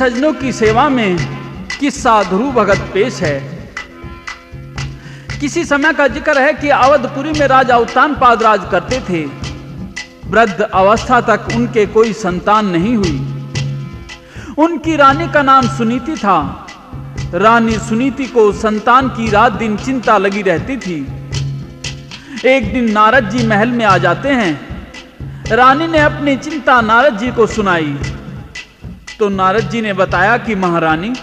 सज्जनों की सेवा में किस्सा ध्रुव भगत पेश है। किसी समय का जिक्र है कि अवधपुरी में राजा उत्तानपाद राज करते थे। वृद्ध अवस्था तक उनके कोई संतान नहीं हुई। उनकी रानी का नाम सुनीति था। रानी सुनीति को संतान की रात दिन चिंता लगी रहती थी। एक दिन नारद जी महल में आ जाते हैं। रानी ने अपनी चिंता नारद जी को सुनाई तो नारद जी ने बताया कि महारानी,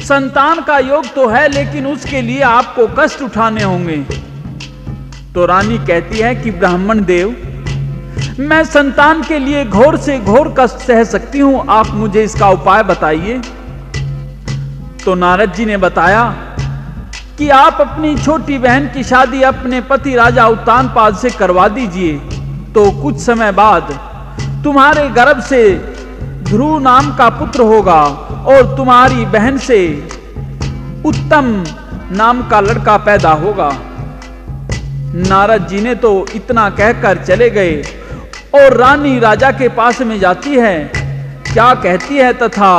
संतान का योग तो है, लेकिन उसके लिए आपको कष्ट उठाने होंगे। तो रानी कहती है कि ब्राह्मण देव, मैं संतान के लिए घोर से घोर कष्ट सह सकती हूं, आप मुझे इसका उपाय बताइए। तो नारद जी ने बताया कि आप अपनी छोटी बहन की शादी अपने पति राजा उत्तानपाद से करवा दीजिए, तो कुछ समय बाद तुम्हारे गर्भ से ध्रुव नाम का पुत्र होगा और तुम्हारी बहन से उत्तम नाम का लड़का पैदा होगा। नारद जी ने तो इतना कहकर चले गए और रानी राजा के पास में जाती है, क्या कहती है तथा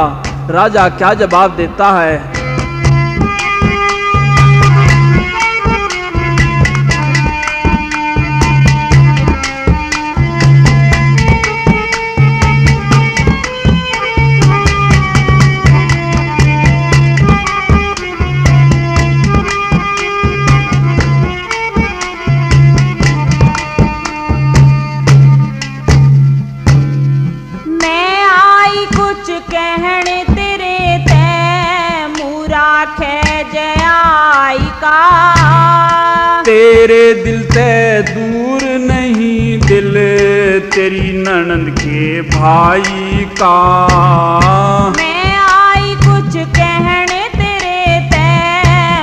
राजा क्या जवाब देता है। तेरे दिल से दूर नहीं दिल तेरी ननद के भाई का। मैं आई कुछ कहने तेरे ते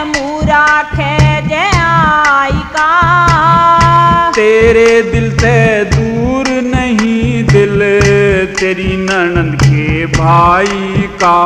मुरा खे जयाई का। तेरे दिल से दूर नहीं दिल तेरी ननद के भाई का।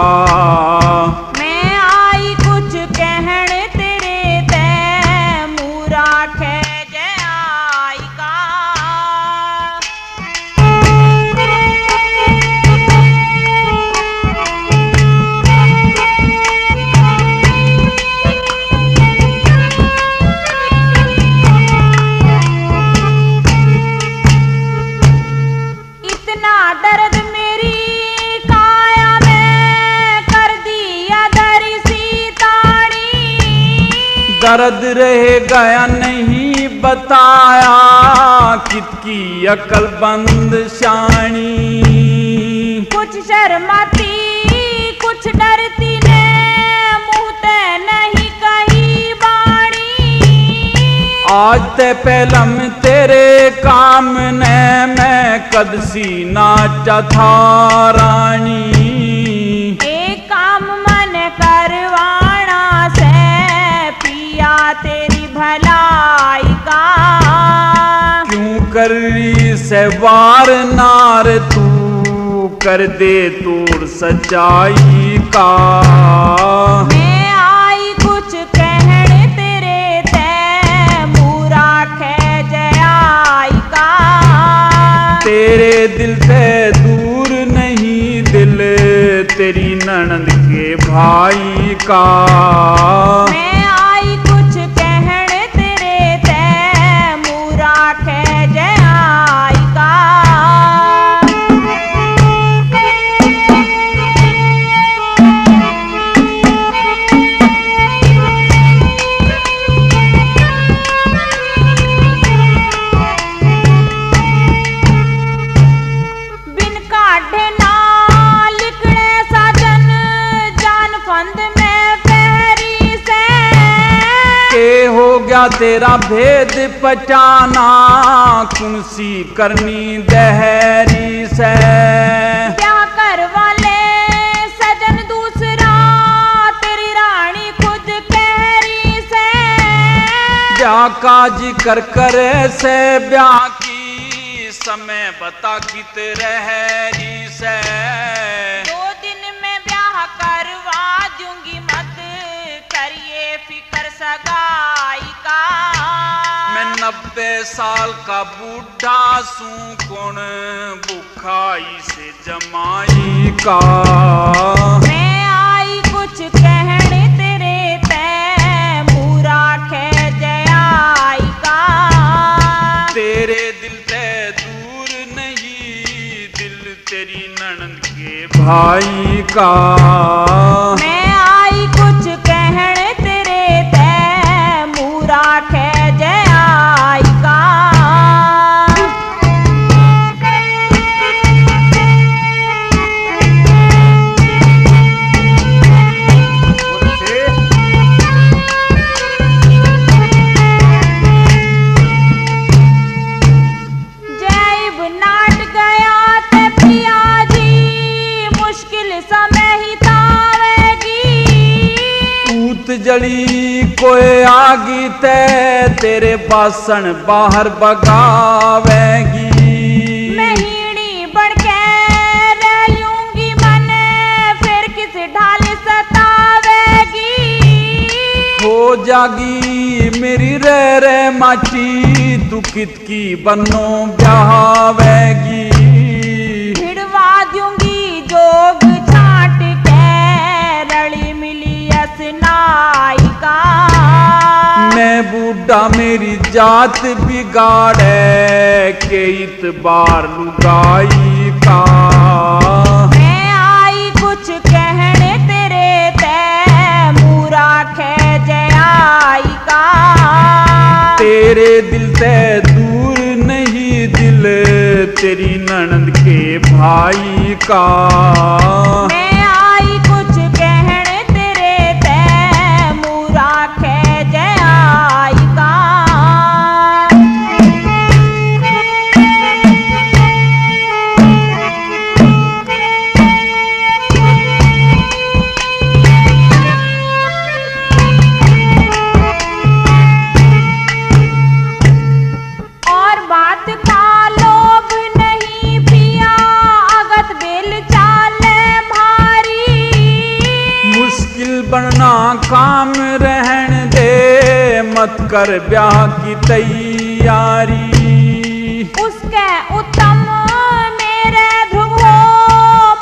दर्द रह गया नहीं बताया कितकी अकल बंद शानी। कुछ शर्माती कुछ डरती ने मुंह ते नहीं कही बाणी। आज ते पहला में तेरे काम ने मैं कद सी नाचा था रानी। एक काम मन करवाना से तेरी भलाई का। क्यों कर रही से वार नार तू कर दे तोड़ सच्चाई का। मैं आई कुछ कहने तेरे ते मुरा खे जयाई का। तेरे दिल से दूर नहीं दिल तेरी ननद के भाई का। तेरा भेद पहचाना कुंसी करनी दहरी से। क्या करवा ले सजन दूसरा तेरी रानी खुद कहरी से। ब्याह काज कर कर से ब्याह की समय बता कित रहरी से। 2 दिन में ब्याह करवा दूंगी मत करिए फिकर सगाई का। मैं 90 साल का बूढ़ा सू कौन बुखाई से जमाई का। मैं आई कुछ कहने तेरे ते मूरा खे जयाई का। तेरे दिल ते दूर नहीं दिल तेरी ननद के भाई का। मैं आई कुछ कहने तेरे ते मूरा खे जयाई का। जैब नाट गया ते पिया जी मुश्किल समय ही तावेगी। ऊत जड़ी कोई आगी ते तेरे बासन बाहर बगावेगी। महीनी बढ़ के रह लूंगी मन फिर किस ढाल सतावेगी। हो जागी मेरी रे माटी तू कितकी बनो ब्यावेगी। भिड़वा दूंगी जोग छाट के रली मिली असनाई का। मैं बूढ़ा मेरी जात बिगाड़े के इतबार लुगाई का। मैं आई कुछ कहने तेरे ते मूरा खे जयाई का। तेरे दिल ते दूर नहीं दिल तेरी ननद के भाई का। मैं आई कुछ कहने तेरे ते मूरा खे जयाई का। और बात का लोभ नहीं पिया अगत बेल चाले भारी। मुश्किल बनना काम रहन दे मत कर ब्याह की तैयारी। उसके उत्तम मेरे ध्रुव हो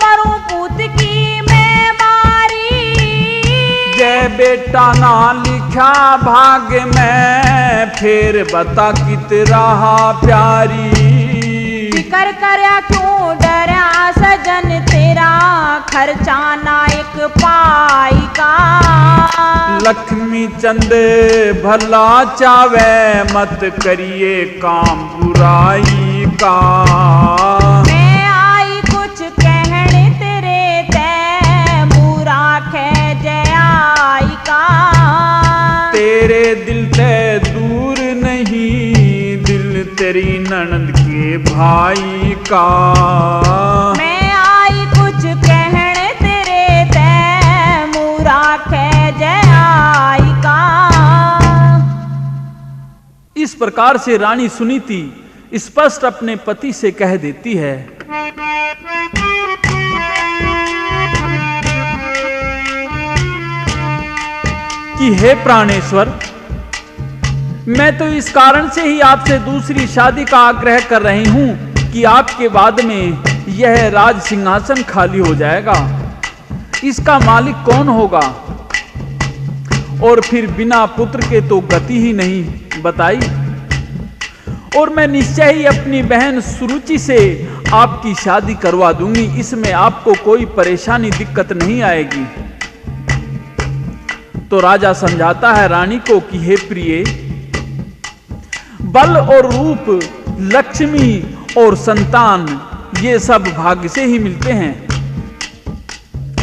मरूं पूत की मैं मारी। जय बेटा ना लिखा भाग्य में फिर बता कित रहा प्यारी। फिकर करया क्यों डरा सजन तेरा खर्चा ना एक पाई का। लक्ष्मी चंद भला चावे मत करिए काम बुराई का। मैं आई कुछ कहने तेरे ते मूरा खे जयाई का। तेरे दिल ते दूर नहीं दिल तेरी ननद के भाई का। मैं आई कुछ कहने तेरे ते मूरा खे जयाई का। इस प्रकार से रानी सुनीति स्पष्ट अपने पति से कह देती है कि हे प्राणेश्वर, मैं तो इस कारण से ही आपसे दूसरी शादी का आग्रह कर रही हूं कि आपके बाद में यह राज सिंहासन खाली हो जाएगा। इसका मालिक कौन होगा? और फिर बिना पुत्र के तो गति ही नहीं बताई। और मैं निश्चय ही अपनी बहन सुरुचि से आपकी शादी करवा दूंगी। इसमें आपको कोई परेशानी दिक्कत नहीं आएगी। तो राजा समझाता है रानी को कि हे प्रिय, बल और रूप, लक्ष्मी और संतान ये सब भाग्य से ही मिलते हैं।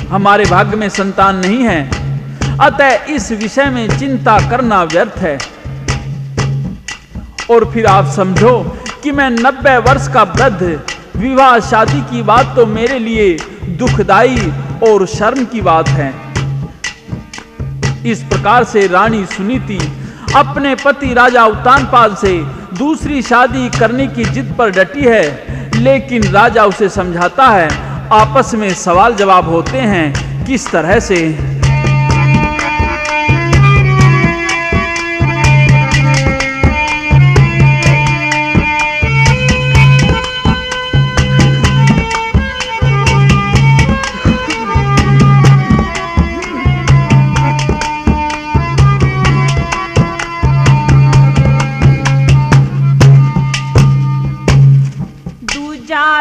हमारे भाग्य में संतान नहीं है, अतः इस विषय में चिंता करना व्यर्थ है। और फिर आप समझो कि मैं 90 वर्ष का वृद्ध, विवाह शादी की बात तो मेरे लिए दुखदाई और शर्म की बात है। इस प्रकार से रानी सुनीति अपने पति राजा उत्तानपाद से दूसरी शादी करने की जिद पर डटी है, लेकिन राजा उसे समझाता है। आपस में सवाल जवाब होते हैं किस तरह से।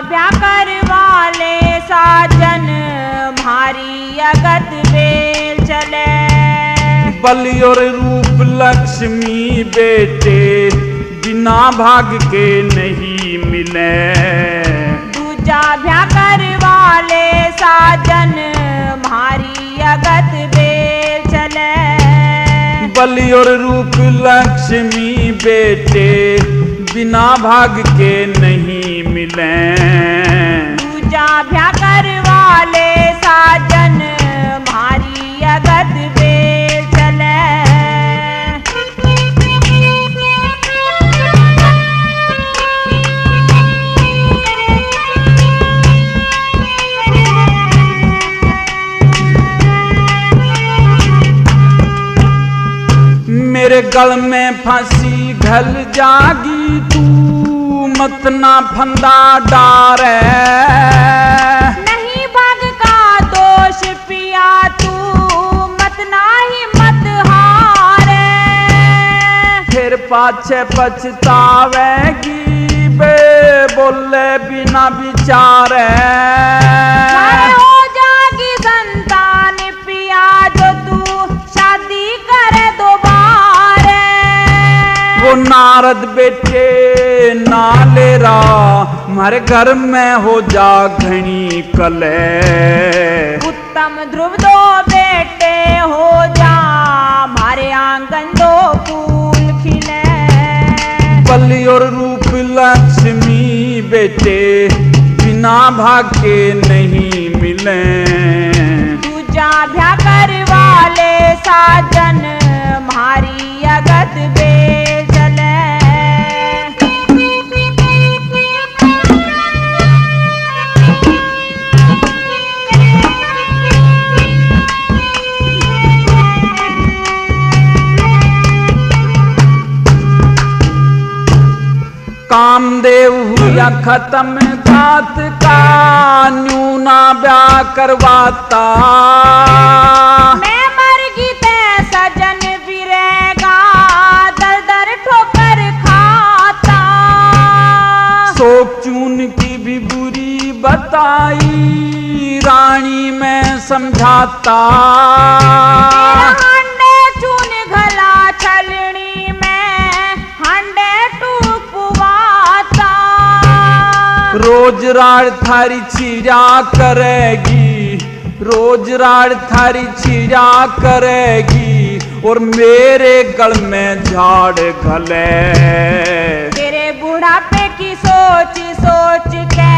ब्याह करवाले साजन भारी अगत बेल चले। बलि और रूप लक्ष्मी बेटे बिना भाग के नहीं मिले। दूजा ब्याह करवाले साजन भारी अगत बेल चले। बलि और रूप लक्ष्मी बेटे बिना भाग के नहीं मिले। दूजा ब्याह करवाले साजन भारी अगत बेल चले। मेरे गल में फांसी घल जागी तू मत ना फंदा डारे। नहीं भाग का दोष पिया तू मत नाही मत हारे। फिर पाछे पछतावेगी बे बोले बिना विचारे। मारे हो जागी संतान पिया जो तू शादी करे दोबारे। वो नारद बेटे नाले रा मारे घर में हो जा घनी कले। उत्तम ध्रुव दो बेटे हो जा मारे आंगन दो फूल खिले। बलि और रूप लक्ष्मी बेटे बिना भाग के नहीं मिले। दूजा ब्याह करवाले साजन भारी अगत बेल चले। कामदेव हुआ खत्म जात का न्यू ना ब्याह करवाता। मैं मर गई ते सजन बिरेगा दर दर ठोकर खाता। शोक चून की भी बुरी बताई रानी में समझाता। हांडे चून घला छलनी में हांडे टूक पुवाता। रोज राड़ थारी छिड़ा करेगी, रोज राड़ थारी छिड़ा करेगी और मेरे गल में झाड़ घले। तेरे बुढ़ापे की सोच सोच के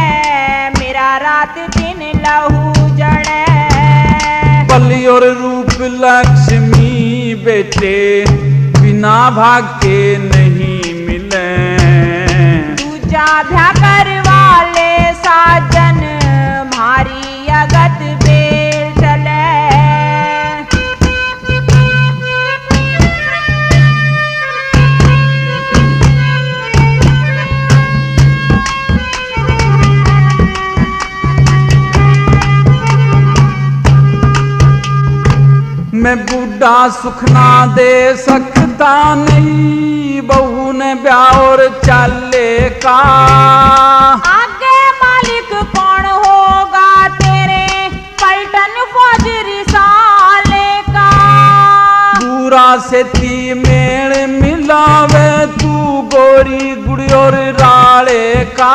मेरा रात दिन लहू जड़े। बलि और रूप लक्ष्मी बेटे बिना भाग के नहीं मिले। दूजा ब्याह करवाले साजन भारी अगत बेल चले। मैं बूढ़ा सुखना दे सकता नहीं, बहू ने ब्याह और चाले का। आगे मालिक कौन होगा तेरे पलटन फौज रिसाले का। पूरा से ती मेल मिलावे तू गोरी गुड़ी और राले का।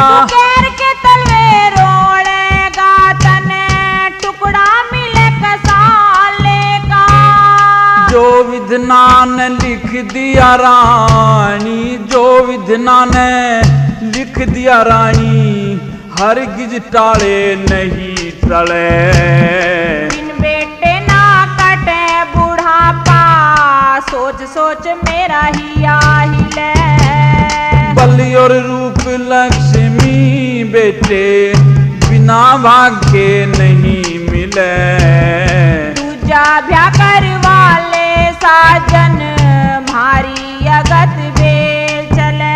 तू कैर के तलवे रोड़ेगा तने टुकड़ा मिले कसाले का। जो विधना ने लिख दिया रानी, जो विधना ने लिख दिया रानी, हरगिज टाले नहीं टले। बिन बेटे ना कटे बुढ़ापा सोच सोच मेरा ही आहिले। बलि और रूप लक्ष्मी बेटे बिना भाग के नहीं मिले। दूजा ब्याह करवाले साजन भारी अगत बेल चले।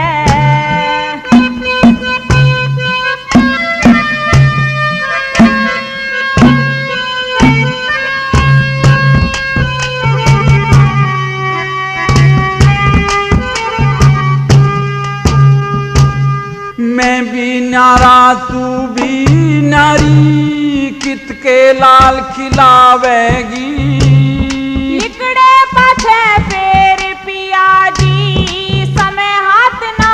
मैं भी न्यारा तू भी न्यारी, कित के लाल खिलावेगी। लिकड़े पाछे फेर पिया जी, समय हाथ ना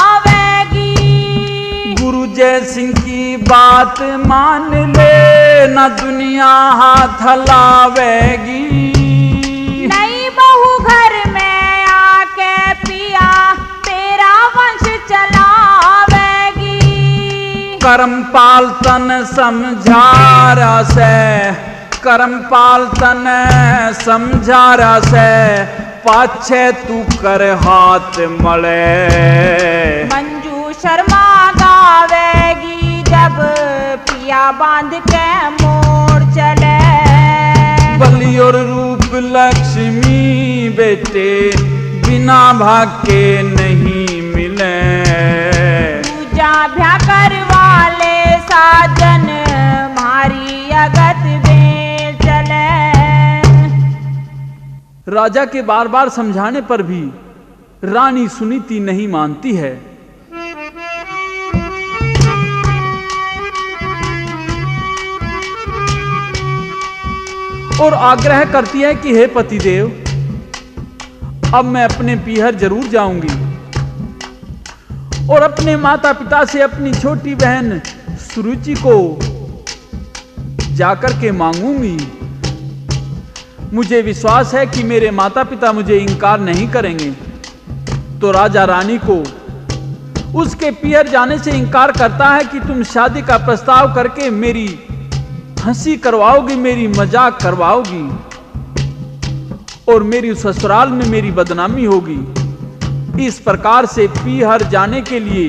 आवेगी। गुरु जय सिंह की बात मान ले, न दुनिया हाथ हलावेगी। नई बहू घर में आके पिया तेरा वंश चलावेगी। करमपाल तन समझारा से, करमपाल तन समझारा से, पाछे तू कर हाथ मले। मंजू शर्मा गावेगी, जब पिया बांध के मोड़ चले। बलि और रूप लक्ष्मी बेटे, बिना भाग के नहीं मिले। पूजा भ्या करवाले साजन, मारी अगत में चले। राजा के बार बार समझाने पर भी रानी सुनीति नहीं मानती है। और आग्रह करती है कि हे पतिदेव, अब मैं अपने पीहर जरूर जाऊंगी और अपने माता पिता से अपनी छोटी बहन सुरुचि को जाकर के मांगूंगी। मुझे विश्वास है कि मेरे माता पिता मुझे इनकार नहीं करेंगे। तो राजा रानी को उसके पीहर जाने से इनकार करता है कि तुम शादी का प्रस्ताव करके मेरी हंसी करवाओगी, मेरी मजाक करवाओगी और मेरी ससुराल में मेरी बदनामी होगी। इस प्रकार से पीहर जाने के लिए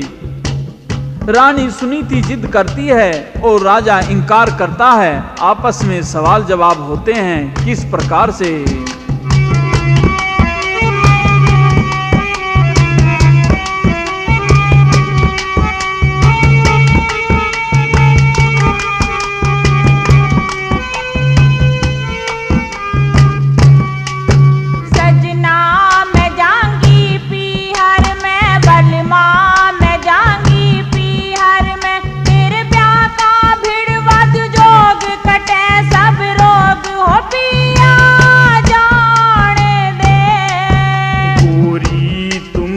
रानी सुनीति जिद करती है और राजा इनकार करता है। आपस में सवाल जवाब होते हैं किस प्रकार से।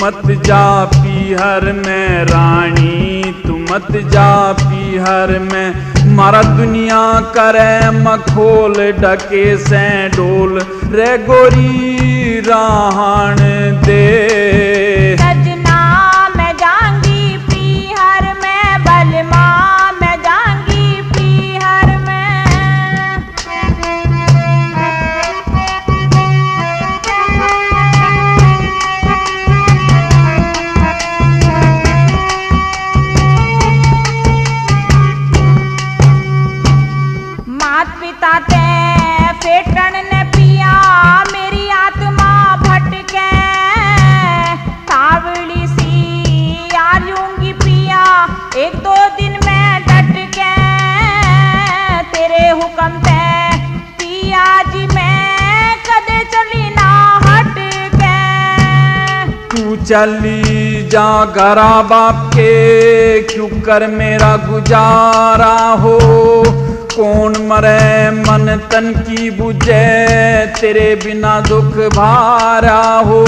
मत जा पीहर में रानी, तू मत जा पीहर में। मारा दुनिया करे मखोल, डके से डोल रे गोरी राहन दे। सजना मैं जाऊंगी पीहर में, बलमा मैं जाऊंगी पीहर में। पिता ते फेटन ने पिया, मेरी आत्मा भटके। तावड़ी सी आ लूंगी पिया, एक दो दिन में डटके। तेरे हुक्म ते पिया जी मैं कदे चली ना हट के। तू चली जा घरा बाप के, क्यों कर मेरा गुजारा हो। कौन मरे मन तन की बुझे, तेरे बिना दुख भारा हो।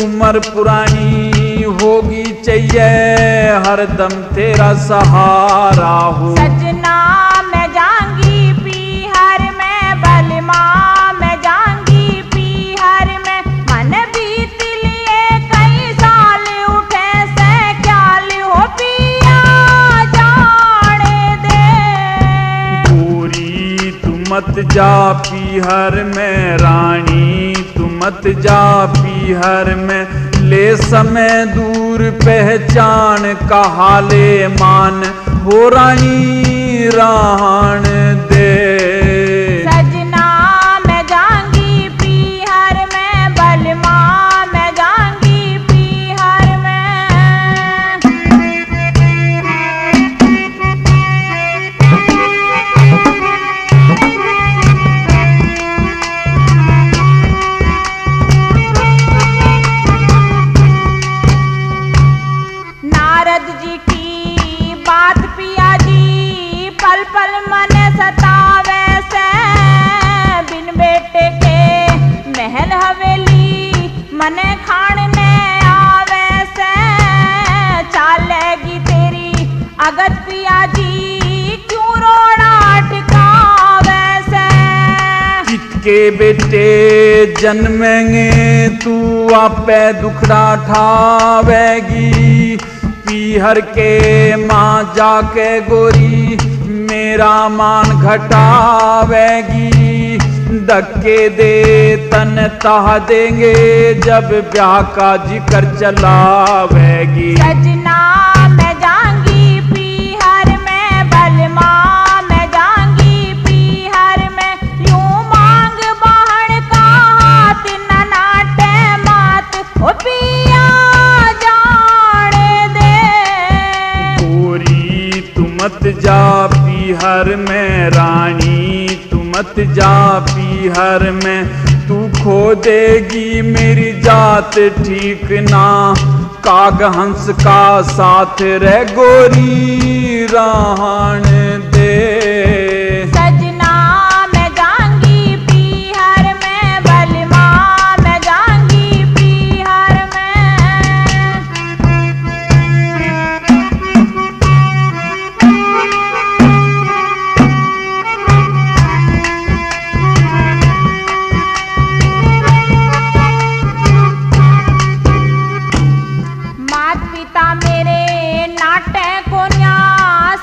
उम्र पुरानी होगी चाहिए, हरदम तेरा सहारा हो। सजना मैं जाऊंगी पीहर में, बलमा मैं जाऊंगी पीहर में। मन बीत लिए कई साल, उठे से ख्याल हो पिया जाने दे। मत जा पीहर में रानी, तू मत जा पीहर में। ले समय दूर पहचान का हाले मान, हो रानी राहन दे। सजना मैं जाऊंगी पीहर में, बलमा मैं जाऊंगी पीहर में। नारद जी की बात पिया जी पल पल मन सतावे से, बिन बेटे के महल हवेली मने खाने आवे से, चालेगी तेरी अगत पिया जी क्यों रोड़ा टिकावे से। के बेटे जन्मेंगे तू आपे दुखड़ा ठावेगी, पीहर के माँ जाके गोरी मेरा मान घटावेगी, धक्के दे तन ताह देंगे जब ब्याह का जिक्र चलावेगी। सजना मैं जाऊंगी पीहर में बलमा, मैं जाऊंगी पीहर में यूं मांग बहन का हाथ न नाटे मात ओ पिया जाने दे। गोरी तू मत जा पीहर में रानी, तू मत जा पीहर में, तू खो देगी मेरी जात ठीक ना, काग हंस का साथ रह गोरी रहन दे। सजना मैं जाऊंगी पीहर में बलमा, मैं जाऊंगी पीहर में। मात पिता मेरे नाटे को न्या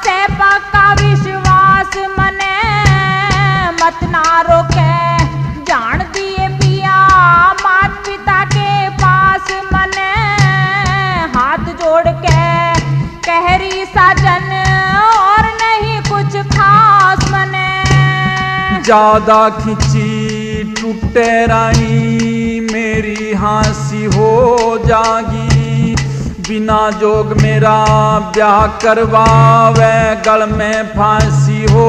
से पक्का विश्वास मने, मत ना रोके जान दिए पिया मात पिता के पास मने, हाथ जोड़ के कहरी साजन और नहीं कुछ खास मने। ज्यादा खिंची टूटे रानी मेरी हाँसी हो जागी, बिना जोग मेरा ब्याह करवावे गल में फांसी हो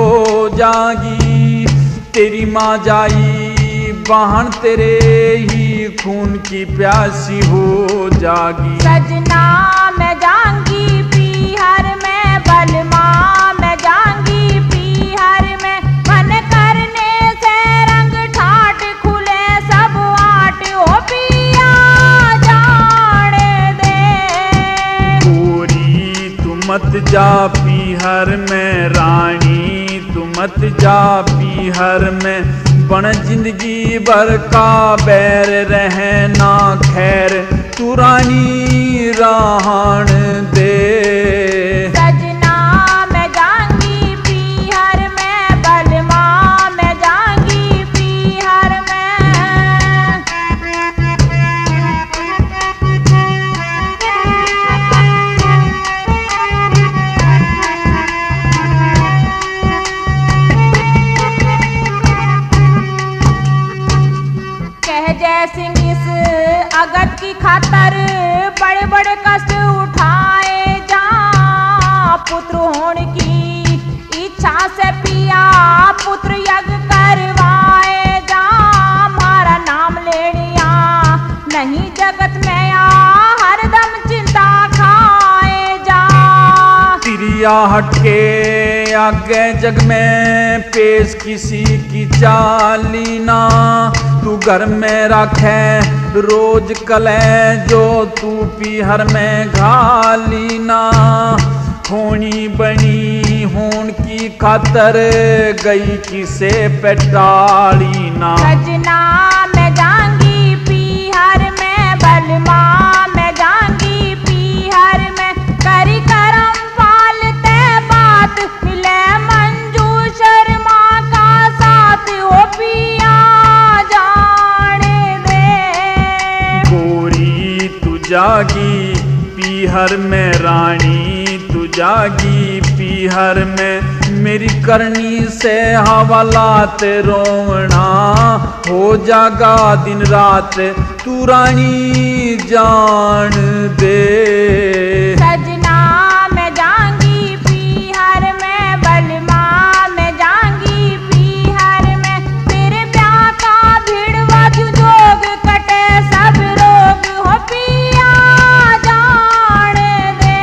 जागी, तेरी माँ जाई बहन तेरे ही खून की प्यासी हो जागी। सजना मैं जाऊंगी पीहर में बलमा, मैं जाऊंगी पीहर में, मन करने से रंग ठाट खुले सब आट ओ पिया जाने दे। गोरी तू मत जा पीहर में रानी, तू मत जा पीहर में, बन जिंदगी भर का बैर रहना खैर तू रानी रहन दे। सजना मैं जाऊंगी पीहर में बलमा, मैं जाऊंगी पीहर में। कह जय सिंह इस अगत की खातर बड़े बड़े कष्ट उठाए जा, पुत्र होने की इच्छा से पिया पुत्र यज्ञ करवाए जा, हमारा नाम लेनिया नहीं जगत में या हरदम चिंता खाए जा। तिरिया हटके आगे जग में पेश किसी की चालीना, तू घर में रखे रोज कले जो तू पीहर में घालीना, होनी बनी होन की खातर गई किसे पेटाली ना। सजना मैं जाऊंगी पीहर में बलमा, मैं जाऊंगी पीहर में, करी करम पालते बात मिले मंजू शर्मा का साथ ओ पिया जाने दे। गोरी तू जागी पीहर में रानी, तू जागी पीहर में, मेरी करनी से हवालात रोवना हो जागा दिन रात तू रानी जान दे। सजना मैं जाऊंगी पीहर में बलमा, मैं जाऊंगी पीहर में, तेरे ब्याह का भिड़वा जोग कटे सब रोग हो पिया जाने दे।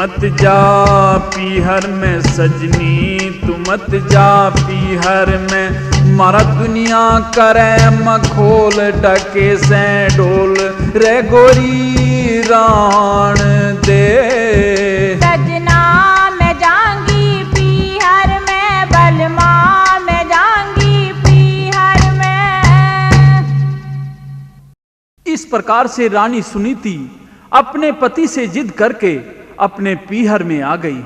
मत जा पीहर में सजनी, तू मत जा पीहर में। मारा दुनिया करे मखोल डके से डोल, रे गोरी राण दे। सजना मैं जाऊंगी पीहर में, बलमा मैं जाऊंगी पीहर में। इस प्रकार से रानी सुनीति अपने पति से जिद करके अपने पीहर में आ गई।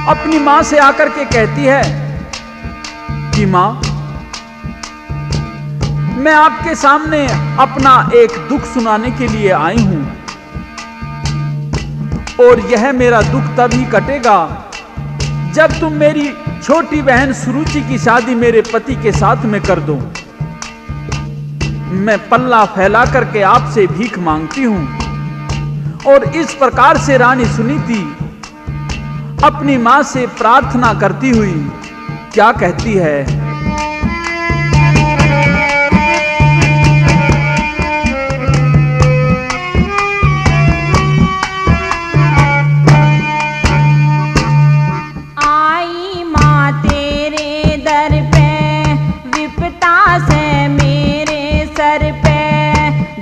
अपनी मां से आकर के कहती है कि मां, मैं आपके सामने अपना एक दुख सुनाने के लिए आई हूं, और यह मेरा दुख तभी कटेगा जब तुम मेरी छोटी बहन सुरुचि की शादी मेरे पति के साथ में कर दो। मैं पल्ला फैला करके आपसे भीख मांगती हूं। और इस प्रकार से रानी सुनीति अपनी मां से प्रार्थना करती हुई क्या कहती है?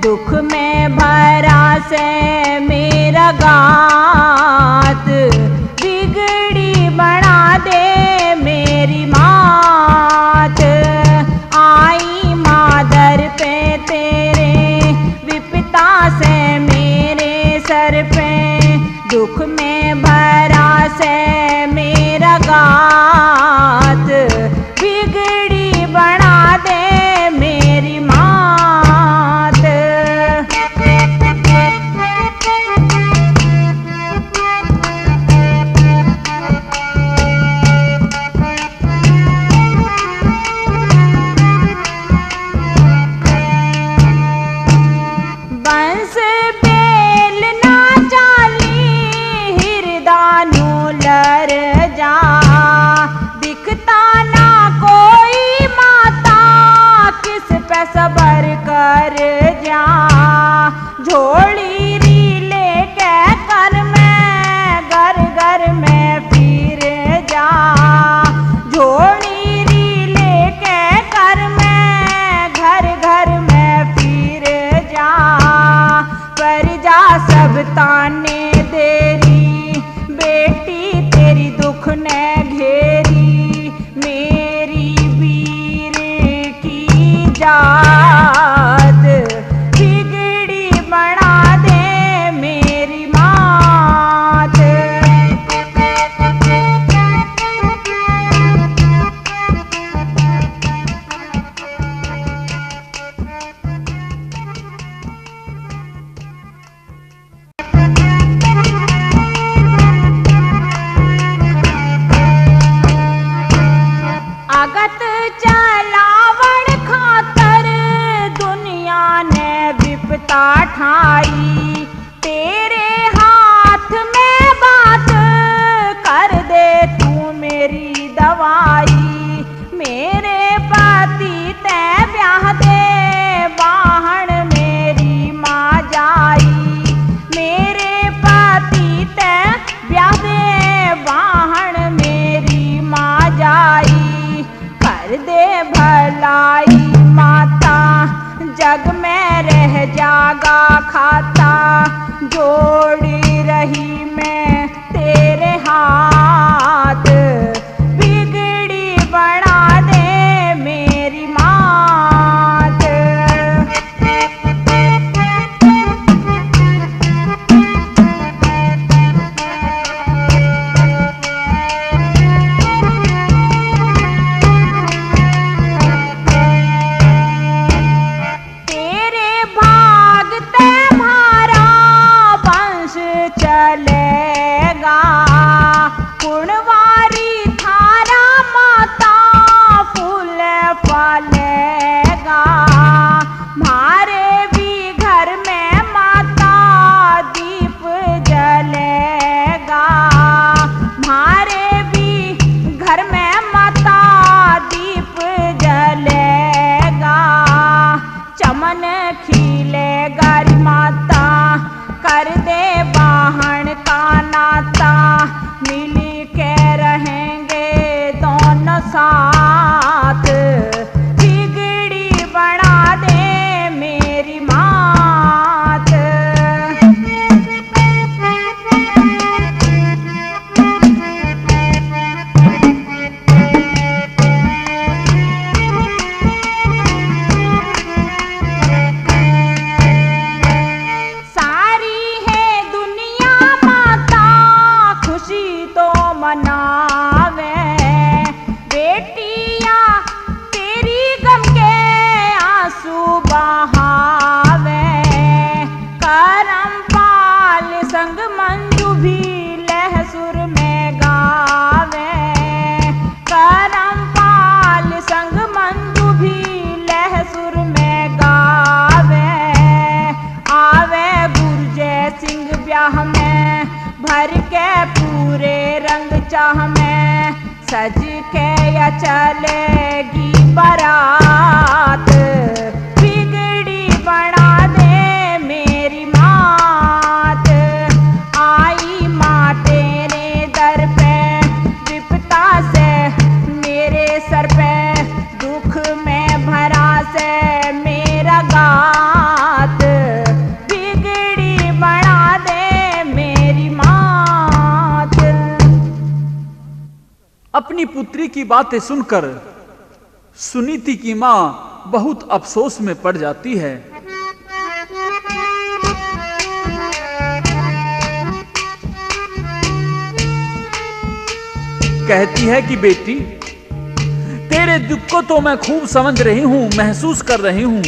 दुख में भरा से मेरा गात, बिगड़ी बना दे मेरी मात। आई मादर पे तेरे विपता से मेरे सर पे, दुख में भरा से मेरा गात, बिगड़ी बना दे मेरी मात। सबर कर जा झोली री लेके कर मैं घर घर में फिर जा, झोली री लेके कर मैं घर घर में फिर जा। पर जा सब ताने देरी बेटी तेरी दुख ने घेरी, मेरी वीर की जात, बिगड़ी बना दे मेरी मात। अगत चलावण खातर दुनिया ने विपता ठाई, तेरे हाथ में बात कर दे तू मेरी दवाई। मेरे पति ते ब्याह दे बाहन मेरी माँ जाई, मेरे पति ते ब्याह दे बाहन मेरी माँ जाई। कर दे सज के या चलेगी बारात, बिगड़ी बना दे मेरी मात। आई माँ तेरे दर पे, विपता से मेरे सर पे, दुख में भरा से मेरा गात, बिगड़ी बना दे मेरी मात। अपनी पुत्री की बातें सुनकर सुनीति की मां बहुत अफसोस में पड़ जाती है। कहती है कि बेटी, तेरे दुख को तो मैं खूब समझ रही हूं, महसूस कर रही हूं,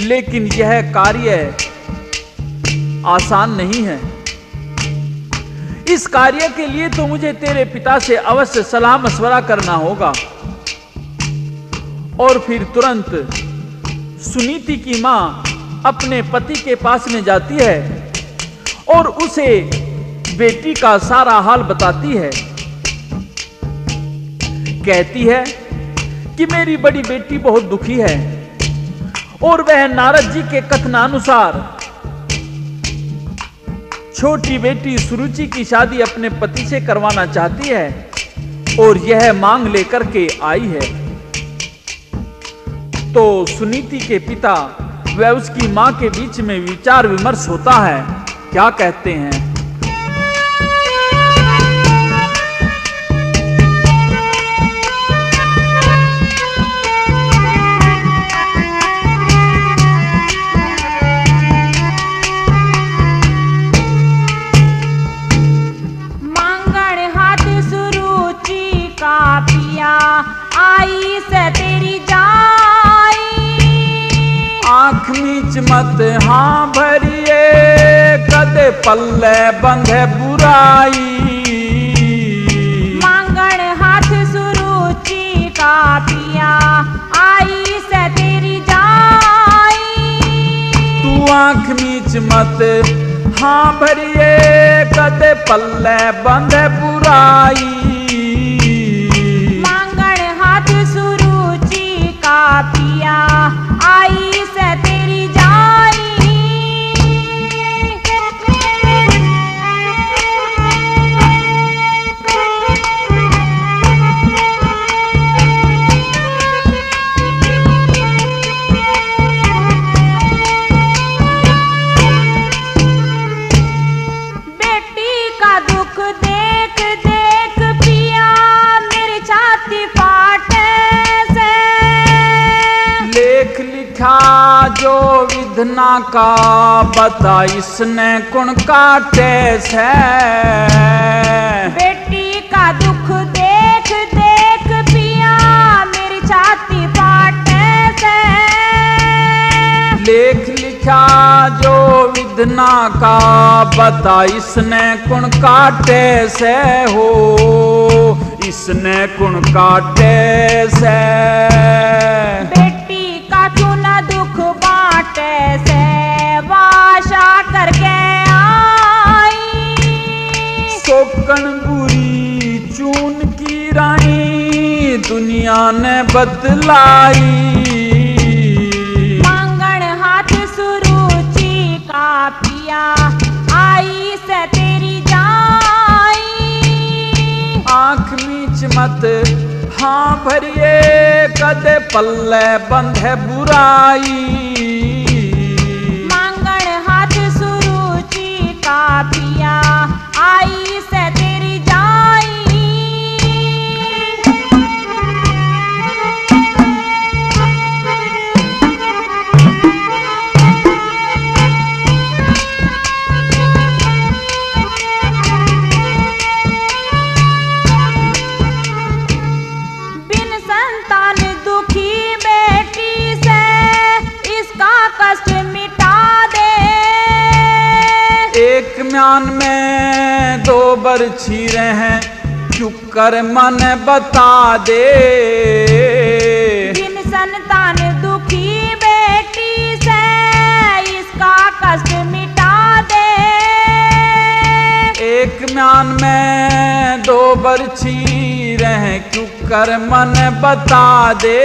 लेकिन यह कार्य आसान नहीं है। इस कार्य के लिए तो मुझे तेरे पिता से अवश्य सलाह मशवरा करना होगा। और फिर तुरंत सुनीति की मां अपने पति के पास में जाती है और उसे बेटी का सारा हाल बताती है। कहती है कि मेरी बड़ी बेटी बहुत दुखी है और वह नारद जी के कथनानुसार छोटी बेटी सुरुचि की शादी अपने पति से करवाना चाहती है और यह मांग लेकर के आई है। तो सुनीति के पिता व उसकी मां के बीच में विचार विमर्श होता है। क्या कहते हैं? आई से तेरी जाई, आंख मीच मत हाँ भरिए, कदे पल्ले बंधे बुराई। मांगण हाथ सुरुचि का पिया, आई से तेरी जाई। तू आंख मीच मत हाँ भरिए, कदे पल्ले बंधे बुराई। पिया आई से तेरी जाई। बेटी का दुख देख देख पिया मेरी छाती फाटे से, लेख लिखा जो विधना का, बता इसने कौन काटे से। बेटी का दुख देख देख पिया मेरी छाती फाटे से, लेख लिखा जो विधना का, बता इसने कौन काटे से हो, इसने कौन काटे से। बेटी का क्यों न दुख बांटे से, वाशा करके आई। सोकन बुरी चून की राई, दुनिया ने बदलाई। मांगण हाथ सुरुचि का पिया, आई से तेरी जाई। आंख मीच मत हाँ भरिए, कदे पल्ले बंधे बुराई। मांगण हाथ सुरुचि का पिया, आई से तेरी जाई। बिन संतान दुखी बेटी से, इसका कष्ट मिटा दे। एक म्यान में दो बरछी हैं, चुप कर मन बता दे। बिन संतान दुखी बेटी से, इसका कष्ट मिटा दे। एक एक म्यान में दो बरछी रहे, क्यों कर मन बता दे,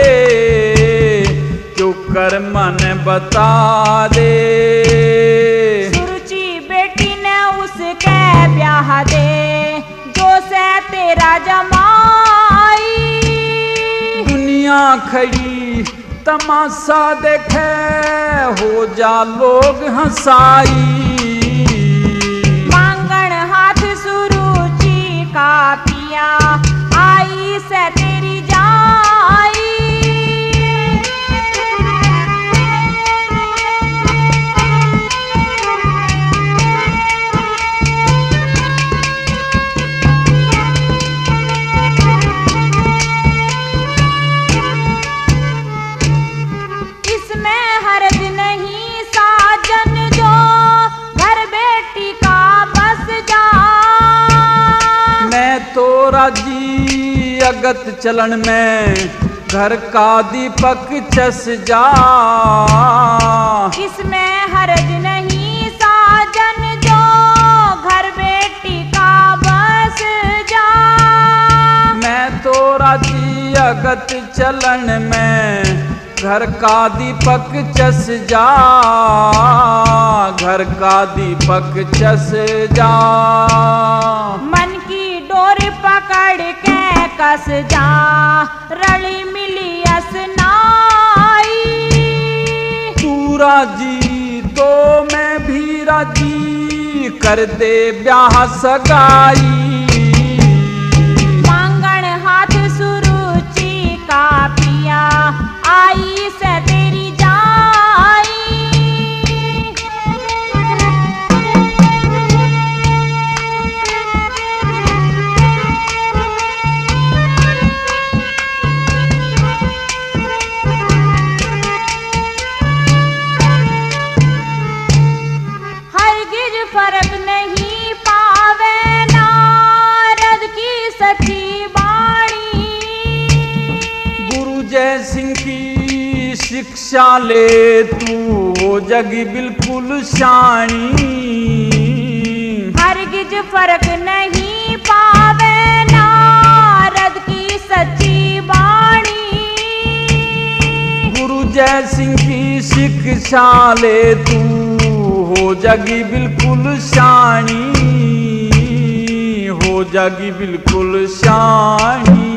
क्यों कर मन बता दे। सुरुचि बेटी ने उसके ब्याह दे, जो से तेरा जमाई। दुनिया खड़ी तमाशा देखे, हो जा लोग हंसाई। मांगण हाथ सुरुचि का पिया, आई से तेरी जाई। इसमें हर्ज नहीं साजन, जो घर बेटी का बस जा। मैं तो राजी अगत चलन में, घर का दीपक चस जा। इसमें हर्ज नहीं साजन, जो घर बेटी का बस जा। मैं तो राजी अगत चलन में, घर का दीपक चस जा, घर का दीपक चस जा। मन की डोर पकड़ के कस जा, रली मिली असनाई। तू राजी तो मैं भी राजी, कर दे ब्याह सगाई। मांगण हाथ सुरुचि का पिया, आई से तेरी जाई। हरगिज फर्क नहीं पावे नारद की सच्ची बाणी। गुरु जय सिंह की शिक्षा ले, तू हो जगी बिल्कुल शानी। हरगिज फर्क नहीं पावे नारद की सच्ची बाणी। गुरु जय सिंह की शिक्षा ले, तू हो जगी बिल्कुल शानी, हो जगी बिल्कुल शानी।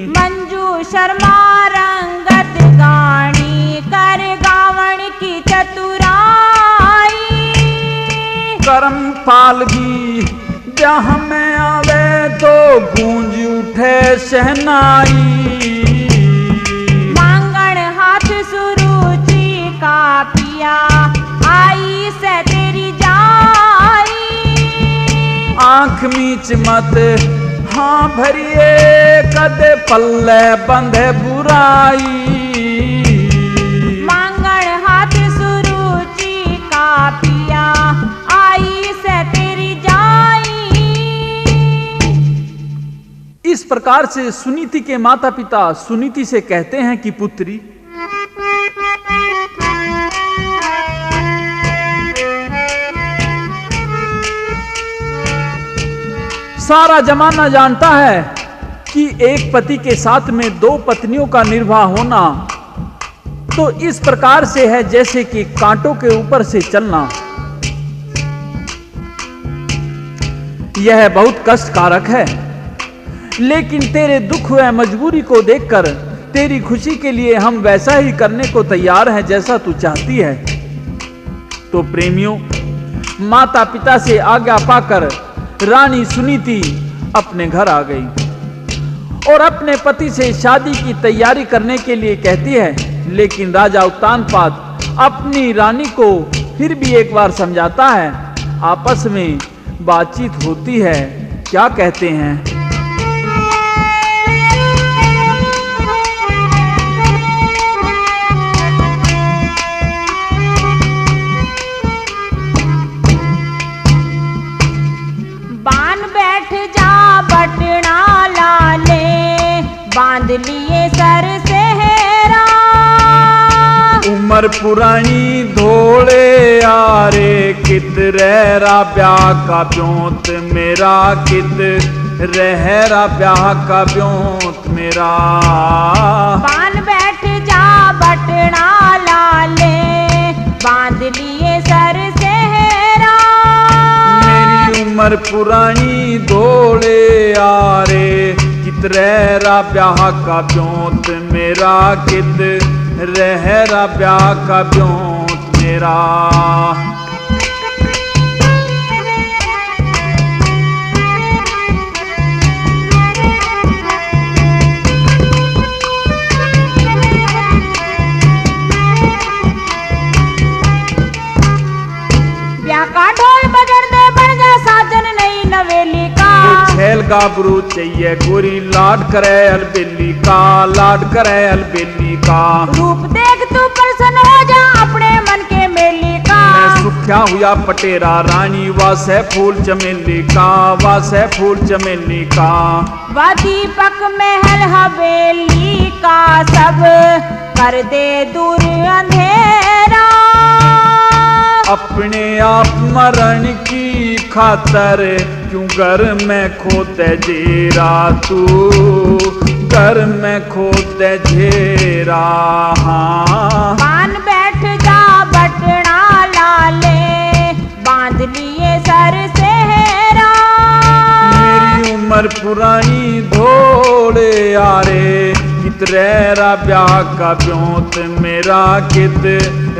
मंजू शर्मा रंगत गाणी, कर गावण की चतुराई। कर्म फाल भी ब्याह में आवे, तो गूंज उठे शहनाई। मांगण हाथ सुरुचि का पिया, आई से तेरी जाई। आंख मीच मत हाँ भरिए, कदे पल्ले बंधे बुराई। मांगण हाथ सुरुचि का पिया, आई से तेरी जाई। इस प्रकार से सुनीति के माता पिता सुनीति से कहते हैं कि पुत्री, सारा जमाना जानता है कि एक पति के साथ में दो पत्नियों का निर्वाह होना तो इस प्रकार से है जैसे कि कांटों के ऊपर से चलना। यह बहुत कष्टकारक है, लेकिन तेरे दुख व मजबूरी को देखकर तेरी खुशी के लिए हम वैसा ही करने को तैयार हैं जैसा तू चाहती है। तो प्रेमियों, माता पिता से आज्ञा पाकर रानी सुनीति अपने घर आ गई और अपने पति से शादी की तैयारी करने के लिए कहती है। लेकिन राजा उत्तानपाद अपनी रानी को फिर भी एक बार समझाता है। आपस में बातचीत होती है, क्या कहते हैं? बान बैठ जा बटना लाले, बांध लिए सर सेहरा। उम्र पुरानी धोले यारे कित रहरा ब्याह का ब्योंत मेरा कित रहरा ब्याह का ब्योंत मेरा। बान बैठ जा बटना लाले बांध लिए सर सेहरा। मेरी उम्र पुरानी धोले यारे कित रहरा ब्याह का ब्योंत मेरा कित रहरा ब्याह का ब्योंत मेरा। ब्याह का ढोल बजन दे बन जा साजन नई नवेली का। छैल गाबरू चाहिए गोरी लाड करे अलबेली का लाड करे अलबेली का। रूप देख तू प्रसन्न हो जा अपने मन के मेली का। मैं सुख्या हुआ पटेरा रानी वासे फूल चमेली का वासे फूल चमेली का। वा दीपक महल हवेली का सब कर दे दूर अंधेरा। अपने आप मरण की खातर क्यों घर में खोते जेरा तू घर में खोते जेरा। बान बैठ जा बटना लाले बांध लिए सर सेहरा। मेरी उम्र पुरानी धोले यारे कित रहरा ब्याह का ब्योंत मेरा कित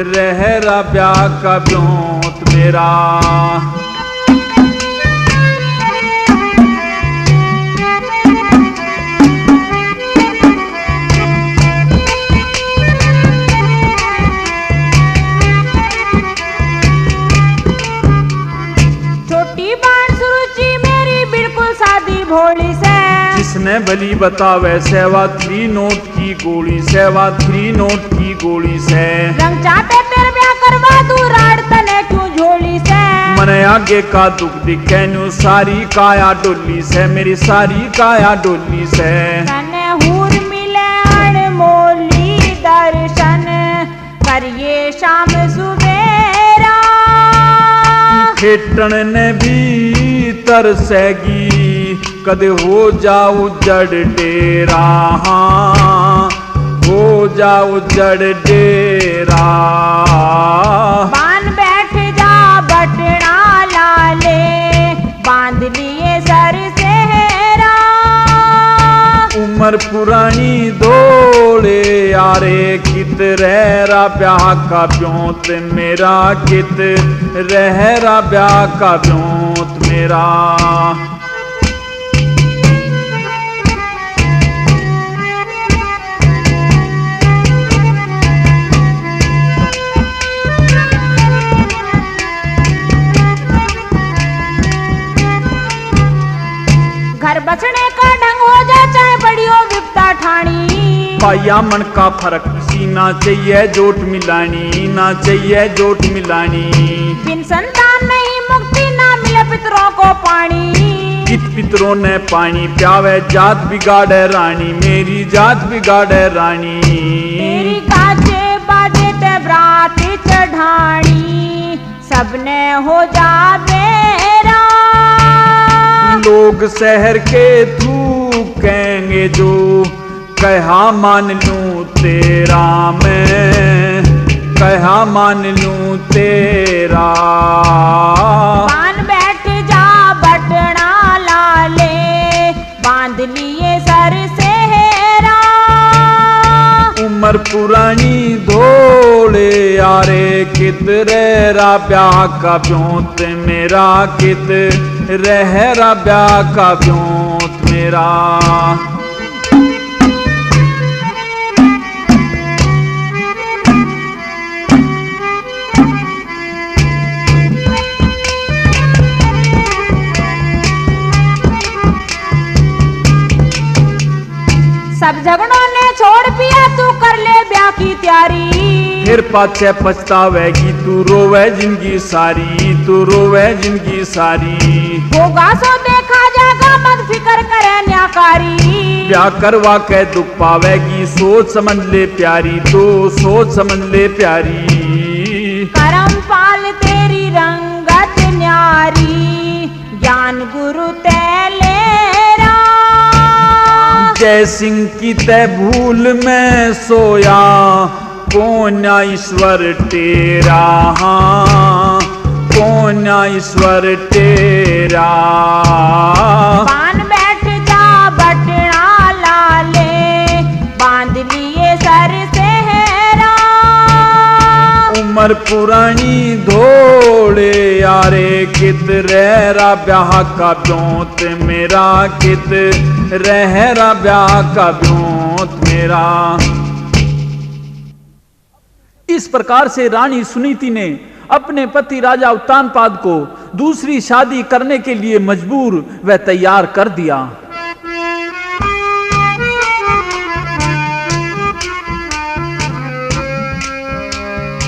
रहरा ब्याह का ब्योंत मेरा। छोटी बाण सुरुचि मेरी बिल्कुल सादी भोली से। जिसने भली बतावे सेवा 3 नोट की गोली सेवा 3 नोट की गोली से। रंग चाहते तेरे ब्याह करवा तू राड तने क्यों झोली से। मने आगे का दुख दिखे न्यू सारी काया डोली से मेरी सारी काया डोली से। तने हूर मिले अनमोली दर्शन करिए शाम सुबेरा। खेटन ने भी तरसेगी कद हो जाओ जड़ डेरा हो जाओ जड़ डेरा। बान बैठ जा बटना लाले बांध लिए सर सेहरा। उम्र पुरानी धोले यारे कित रहरा ब्याह का ब्योंत मेरा कित रहरा ब्याह का ब्योंत मेरा। घर बसने का ढंग हो जा चाहे बड़ी हो विपता ठाणी। पाया मन का फर्क किसी ना चाहिए जोट मिलानी ना चाहिए जोट मिलानी। बिन संतान नहीं मुक्ति ना मिले पितरों को पानी। कित पितरों ने पानी प्यावे जात बिगाड़े रानी मेरी जात बिगाड़े रानी। तेरी गाजे बाजे ते ब्रात चढ़ानी सबने हो जा बेरा। लोग शहर के तू कहेंगे जो कहा मान लूं तेरा मैं कहा मान लूं तेरा। बान बैठ जा बटना लाले बांध लिए सर सेहरा। उम्र पुरानी धोले यारे कित रहरा ब्याह का ब्योंत मेरा कित रहरा ब्याह का ब्योंत मेरा। सब झगड़ों ने छोड़ पिया तू कर ले ब्याह की तैयारी। फिर पाछे पछतावेगी तू रोवे जिंदगी सारी तू रोवे जिंदगी सारी। होगा सो देखा जागा मत फिकर करे न्याकारी। ब्याह करवा के दुख पावेगी, सोच समझ ले प्यारी, तो सोच समझ ले प्यारी। करम पाल तेरी रंगत न्यारी, ज्ञान गुरु तेलेरा। जय सिंह की तय भूल में सोया, कौन ईश्वर तेरा, कौन ईश्वर तेरा। बान बैठ जा बटना लाले, बांध लिए सर सेहरा। उम्र पुरानी धोड़े यारे, कित रहरा ब्याह का ब्योंत मेरा, कित रहरा ब्याह का ब्योंत मेरा। इस प्रकार से रानी सुनीति ने अपने पति राजा उत्तानपाद को दूसरी शादी करने के लिए मजबूर व तैयार कर दिया।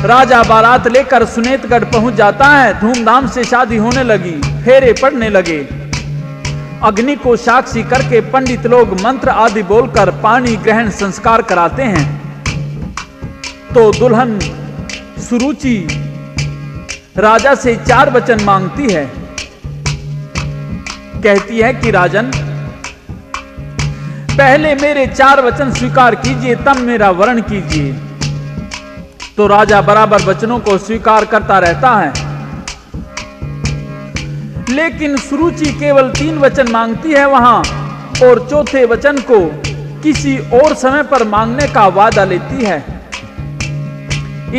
राजा बारात लेकर सुनेतगढ़ पहुंच जाता है। धूमधाम से शादी होने लगी, फेरे पड़ने लगे। अग्नि को साक्षी करके पंडित लोग मंत्र आदि बोलकर पानी ग्रहण संस्कार कराते हैं। तो दुल्हन सुरुचि राजा से 4 वचन मांगती है। कहती है कि राजन, पहले मेरे 4 वचन स्वीकार कीजिए, तब मेरा वरण कीजिए। तो राजा बराबर वचनों को स्वीकार करता रहता है, लेकिन सुरुचि केवल 3 वचन मांगती है वहां, और चौथे वचन को किसी और समय पर मांगने का वादा लेती है।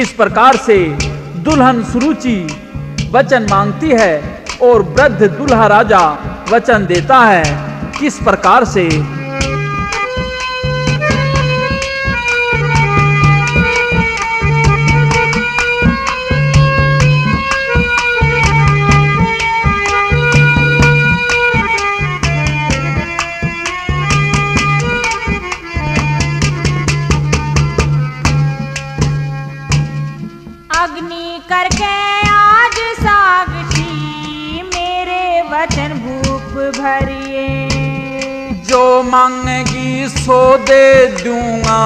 इस प्रकार से दुल्हन सुरुचि वचन मांगती है और वृद्ध दूल्हा राजा वचन देता है। किस प्रकार से? अग्नि करके आज साक्षी, मेरे वचन भूप भरिए। जो मांगेगी सो दे दूंगा,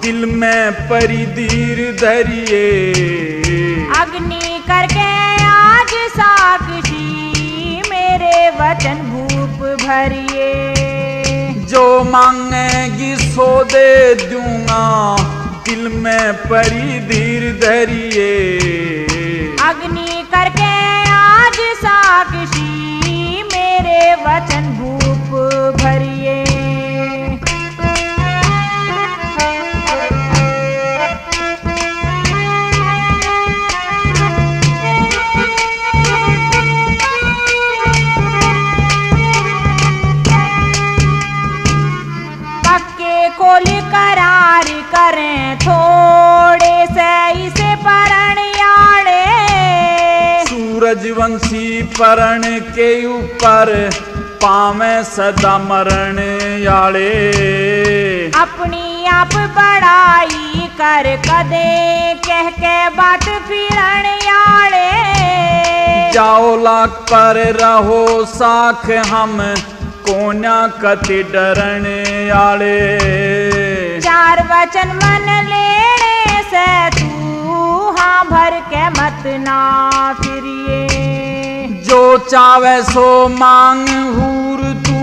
दिल में परी धीर धरिए। अग्नि करके आज साक्षी, मेरे वचन भूप भरिए। जो मांगेगी सो दे दूंगा, दिल में परी धीर धरिए। अग्नि करके आज साक्षी, मेरे वचन भूप भरिए। पक्के कोल करार करें, थोड़े से इसे परण याड़े। सूरजवंशी परण के ऊपर पावे सदा मरण याले। अपनी आप बड़ाई कर कदे, कह के बात फिरण याड़े। जाओ लाख पर रहो साख हम, कोन्या कति डरण याले। 4 वचन मन लेने से तू, हाँ भर के मत ना फिरिए। जो चावे सो मांग हूर तू,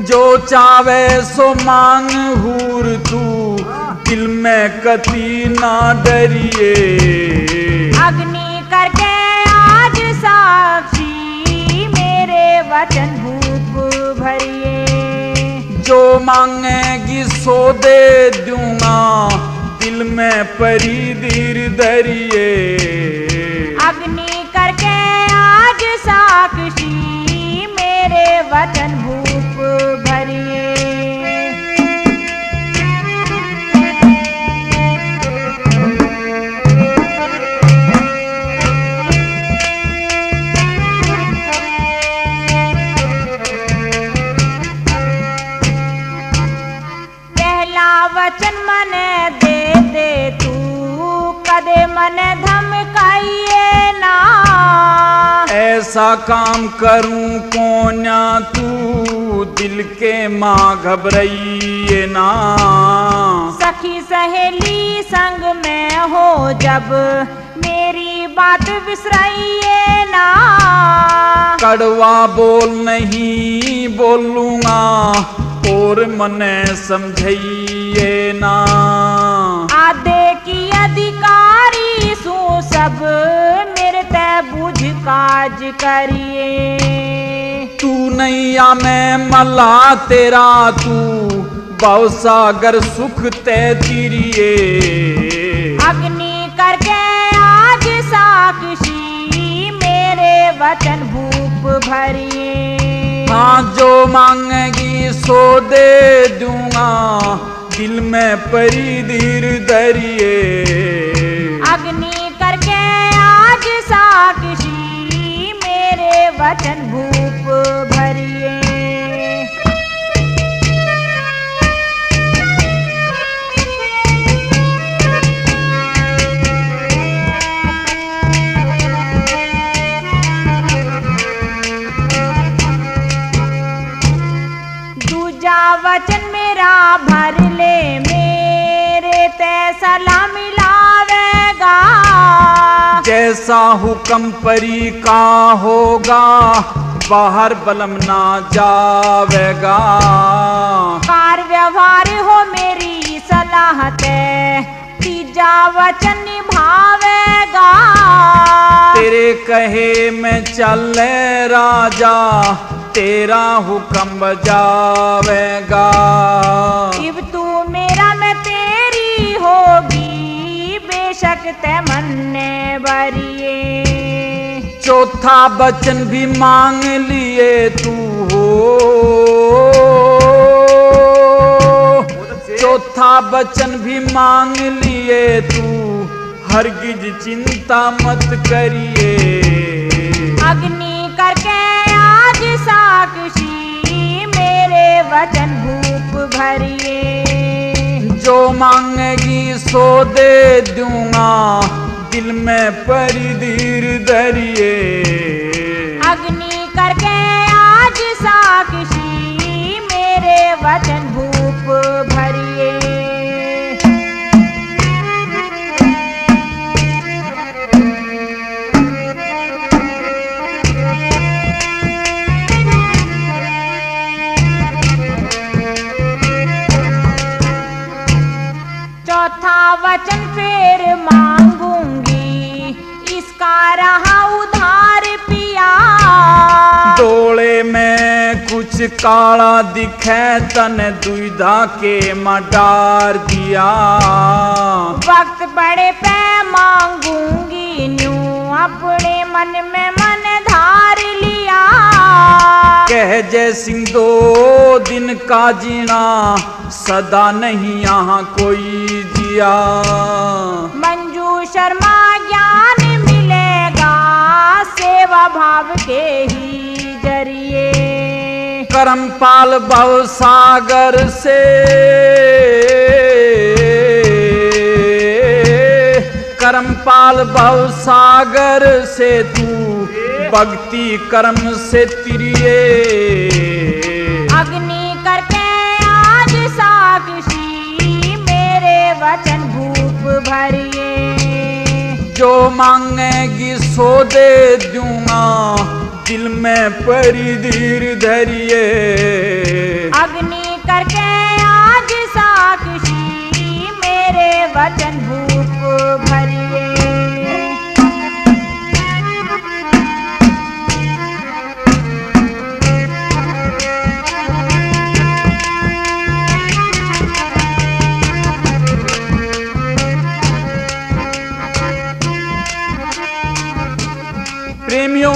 जो चावे सो मांग हूर तू, दिल में कति ना डरिए। अग्नि करके आज साक्षी, मेरे वचन भूप भरिए। जो मांगेगी सो दे दूंगा, दिल में परी धीर धरिए। अग्नि करके आज साक्षी, मेरे वचन भूप भरिए। वचन मन दे दे तू, कदे मन धमकाइए ना। ऐसा काम करूं कोन्या तू दिल के माँ घबराइए ना। सखी सहेली संग में हो जब मेरी बात बिसराइए ना। कड़वा बोल नहीं बोलूंगा और मने समझाइए ना। आधे की अधिकारी सू सब मेरे ते बुझ काज करिए। तू नैया में मला तेरा तू भवसागर सुख ते तिरिए। अग्नि करके आज साक्षी मेरे वचन भूप भरिए। हाँ जो मांगेगी सो दे दूंगा दिल में परी धीर धरिए। अग्नि करके आज साक्षी मेरे वचन भूप भरिए। दूजा वचन मेरा भर ले मेरे ते सलाम मिलावेगा। जैसा हुक्म परी का होगा बाहर बलम ना जावेगा। कार व्यवहार हो मेरी सलाह ते तीजा वचन निभावेगा। तेरे कहे में चले राजा तेरा हुक्म बजावेगा। इब तू मेरा मैं तेरी होगी बेशक ते मन्ने बरिए। चौथा वचन भी मांग लिए तू हो। चौथा वचन भी मांग लिए तू हरगिज चिंता मत करिए। अग्नि करके आज साक्षी मेरे वचन भूप भरिए। जो मांगेगी सो दे दूंगा दिल में परी धीर धरिए। अग्नि करके आज साक्षी मेरे वचन भूप भरिए। चौथा वचन फिर मांगूंगी इसका रहा उधार पिया। डोले में कुछ काला दिखे तन दुविधा के मडार दिया। वक्त बड़े पे मांगूंगी न्यू अपने मन में मन धार लिया। कह जय सिंह दो दिन का जीना सदा नहीं यहाँ कोई जिया। मंजू शर्मा ज्ञान मिलेगा सेवा भाव के ही जरिए। करमपाल भव सागर से करमपाल भव सागर से तू भक्ति कर्म से तिरिए। अग्नि करके आज साक्षी मेरे वचन भूप भरिए। जो मांगेगी सो दे दूंगा दिल में परी धीर धरिए। अग्नि करके आज साक्षी मेरे वचन भूप भरिए। प्रेमियों,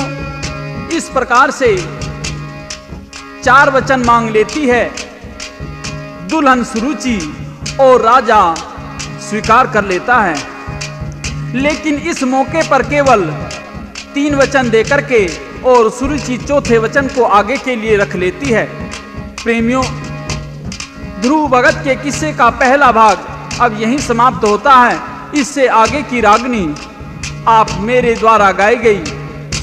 इस प्रकार से 4 वचन मांग लेती है दुल्हन सुरुचि और राजा स्वीकार कर लेता है। लेकिन इस मौके पर केवल 3 वचन देकर के और सुरुचि चौथे वचन को आगे के लिए रख लेती है। प्रेमियों, ध्रुव भगत के किस्से का पहला भाग अब यहीं समाप्त होता है। इससे आगे की रागनी आप मेरे द्वारा गाई गई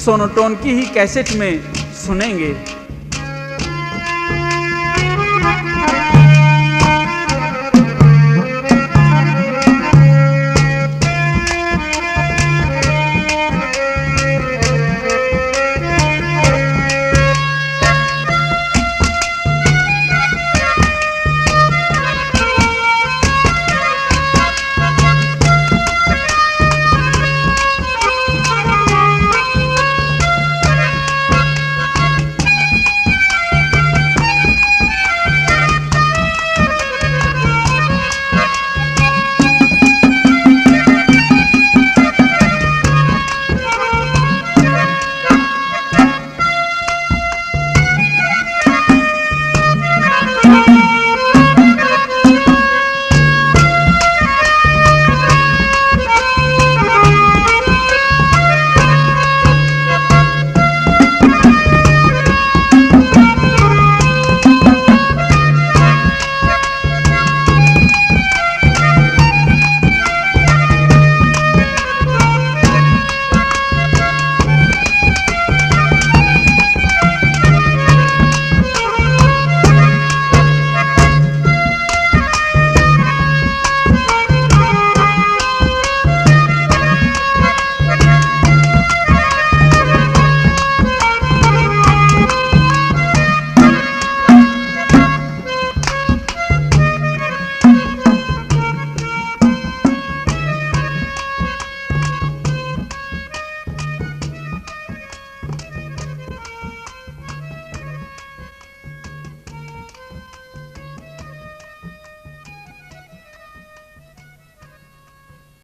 सोनोटोन की ही कैसेट में सुनेंगे।